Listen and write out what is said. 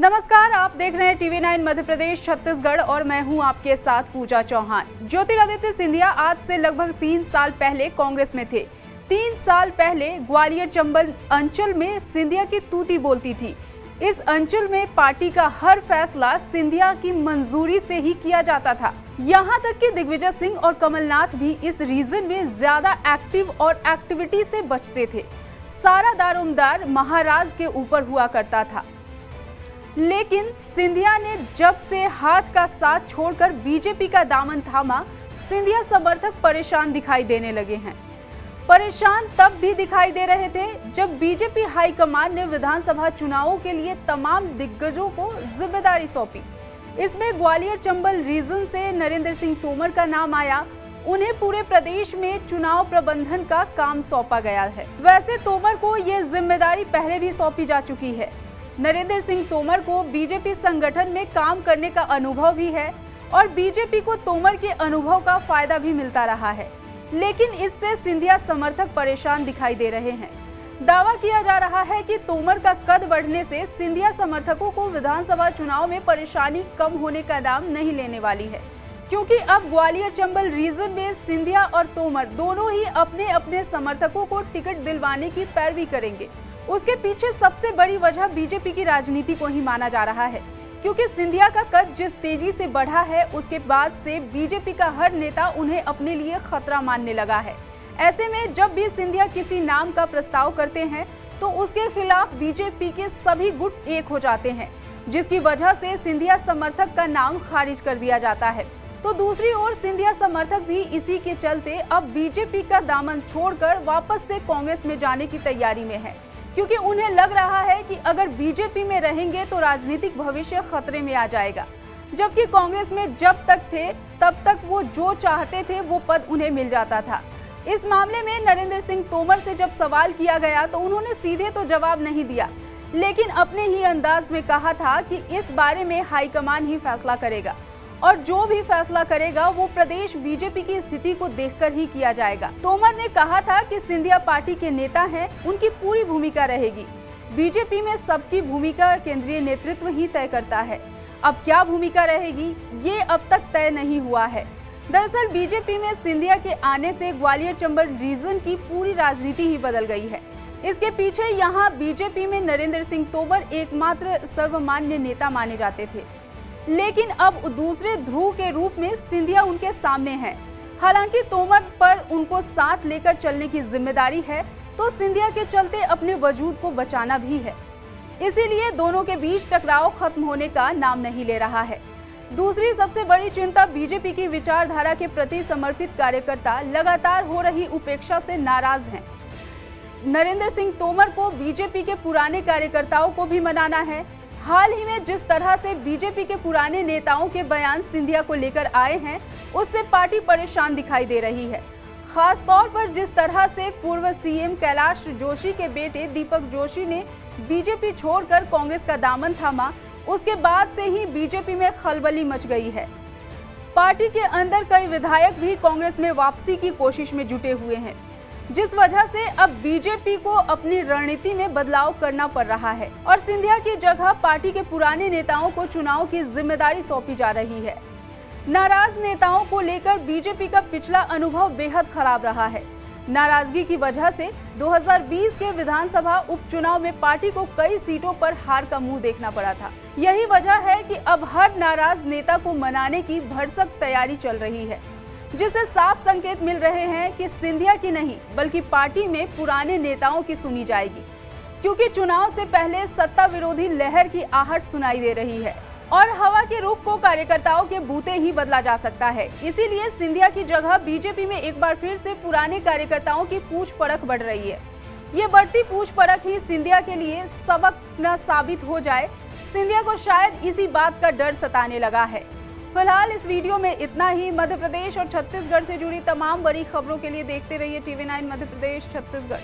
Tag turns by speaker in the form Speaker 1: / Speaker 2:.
Speaker 1: नमस्कार, आप देख रहे हैं TV9 मध्य प्रदेश छत्तीसगढ़ और मैं हूं आपके साथ पूजा चौहान। ज्योतिरादित्य सिंधिया आज से लगभग 3 साल पहले कांग्रेस में थे। 3 साल पहले ग्वालियर चंबल अंचल में सिंधिया की तूती बोलती थी। इस अंचल में पार्टी का हर फैसला सिंधिया की मंजूरी से ही किया जाता था। यहाँ तक कि दिग्विजय सिंह और कमलनाथ भी इस रीजन में ज्यादा एक्टिव और एक्टिविटी से बचते थे। सारा दारोमदार महाराज के ऊपर हुआ करता था। लेकिन सिंधिया ने जब से हाथ का साथ छोड़कर बीजेपी का दामन थामा, सिंधिया समर्थक परेशान दिखाई देने लगे हैं। परेशान तब भी दिखाई दे रहे थे जब बीजेपी हाईकमान ने विधानसभा चुनावों के लिए तमाम दिग्गजों को जिम्मेदारी सौंपी। इसमें ग्वालियर चंबल रीजन से नरेंद्र सिंह तोमर का नाम आया। उन्हें पूरे प्रदेश में चुनाव प्रबंधन का काम सौंपा गया है। वैसे तोमर को ये जिम्मेदारी पहले भी सौंपी जा चुकी है। नरेंद्र सिंह तोमर को बीजेपी संगठन में काम करने का अनुभव भी है और बीजेपी को तोमर के अनुभव का फायदा भी मिलता रहा है। लेकिन इससे सिंधिया समर्थक परेशान दिखाई दे रहे हैं। दावा किया जा रहा है कि तोमर का कद बढ़ने से सिंधिया समर्थकों को विधानसभा चुनाव में परेशानी कम होने का नाम नहीं लेने वाली है, क्योंकि अब ग्वालियर चंबल रीजन में सिंधिया और तोमर दोनों ही अपने अपने समर्थकों को टिकट दिलवाने की पैरवी करेंगे। उसके पीछे सबसे बड़ी वजह बीजेपी की राजनीति को ही माना जा रहा है, क्योंकि सिंधिया का कद जिस तेजी से बढ़ा है उसके बाद से बीजेपी का हर नेता उन्हें अपने लिए खतरा मानने लगा है। ऐसे में जब भी सिंधिया किसी नाम का प्रस्ताव करते हैं तो उसके खिलाफ बीजेपी के सभी गुट एक हो जाते हैं, जिसकी वजह से सिंधिया समर्थक का नाम खारिज कर दिया जाता है। तो दूसरी ओर सिंधिया समर्थक भी इसी के चलते अब बीजेपी का दामन छोड़कर वापस से कांग्रेस में जाने की तैयारी में है, क्योंकि उन्हें लग रहा है कि अगर बीजेपी में रहेंगे तो राजनीतिक भविष्य खतरे में आ जाएगा। जबकि कांग्रेस में जब तक थे तब तक वो जो चाहते थे वो पद उन्हें मिल जाता था। इस मामले में नरेंद्र सिंह तोमर से जब सवाल किया गया तो उन्होंने सीधे तो जवाब नहीं दिया, लेकिन अपने ही अंदाज में कहा था कि इस बारे में हाईकमान ही फैसला करेगा और जो भी फैसला करेगा वो प्रदेश बीजेपी की स्थिति को देखकर ही किया जाएगा। तोमर ने कहा था कि सिंधिया पार्टी के नेता हैं, उनकी पूरी भूमिका रहेगी। बीजेपी में सबकी भूमिका केंद्रीय नेतृत्व ही तय करता है। अब क्या भूमिका रहेगी ये अब तक तय नहीं हुआ है। दरअसल बीजेपी में सिंधिया के आने से ग्वालियर चंबल रीजन की पूरी राजनीति ही बदल गई है। इसके पीछे यहाँ बीजेपी में नरेंद्र सिंह तोमर एकमात्र सर्वमान्य नेता माने जाते थे, लेकिन अब दूसरे ध्रुव के रूप में सिंधिया उनके सामने है। हालांकि तोमर पर उनको साथ लेकर चलने की जिम्मेदारी है, तो सिंधिया के चलते अपने वजूद को बचाना भी है। इसीलिए दोनों के बीच टकराव खत्म होने का नाम नहीं ले रहा है। दूसरी सबसे बड़ी चिंता बीजेपी की विचारधारा के प्रति समर्पित कार्यकर्ता लगातार हो रही उपेक्षा से नाराज हैं। नरेंद्र सिंह तोमर को बीजेपी के पुराने कार्यकर्ताओं को भी मनाना है। हाल ही में जिस तरह से बीजेपी के पुराने नेताओं के बयान सिंधिया को लेकर आए हैं, उससे पार्टी परेशान दिखाई दे रही है। खास तौर पर जिस तरह से पूर्व सीएम कैलाश जोशी के बेटे दीपक जोशी ने बीजेपी छोड़कर कांग्रेस का दामन थामा, उसके बाद से ही बीजेपी में खलबली मच गई है। पार्टी के अंदर कई विधायक भी कांग्रेस में वापसी की कोशिश में जुटे हुए हैं, जिस वजह से अब बीजेपी को अपनी रणनीति में बदलाव करना पड़ रहा है और सिंधिया की जगह पार्टी के पुराने नेताओं को चुनाव की जिम्मेदारी सौंपी जा रही है। नाराज नेताओं को लेकर बीजेपी का पिछला अनुभव बेहद खराब रहा है। नाराजगी की वजह से 2020 के विधानसभा उपचुनाव में पार्टी को कई सीटों पर हार का मुंह देखना पड़ा था। यही वजह है कि अब हर नाराज नेता को मनाने की भरसक तैयारी चल रही है, जिससे साफ संकेत मिल रहे हैं कि सिंधिया की नहीं बल्कि पार्टी में पुराने नेताओं की सुनी जाएगी, क्योंकि चुनाव से पहले सत्ता विरोधी लहर की आहट सुनाई दे रही है और हवा के रुख को कार्यकर्ताओं के बूते ही बदला जा सकता है। इसीलिए सिंधिया की जगह बीजेपी में एक बार फिर से पुराने कार्यकर्ताओं की पूछ परख बढ़ रही है। ये बढ़ती पूछ परख ही सिंधिया के लिए सबक न साबित हो जाए। सिंधिया को शायद इसी बात का डर सताने लगा है। फिलहाल इस वीडियो में इतना ही। मध्य प्रदेश और छत्तीसगढ़ से जुड़ी तमाम बड़ी खबरों के लिए देखते रहिए TV9 मध्य प्रदेश छत्तीसगढ़।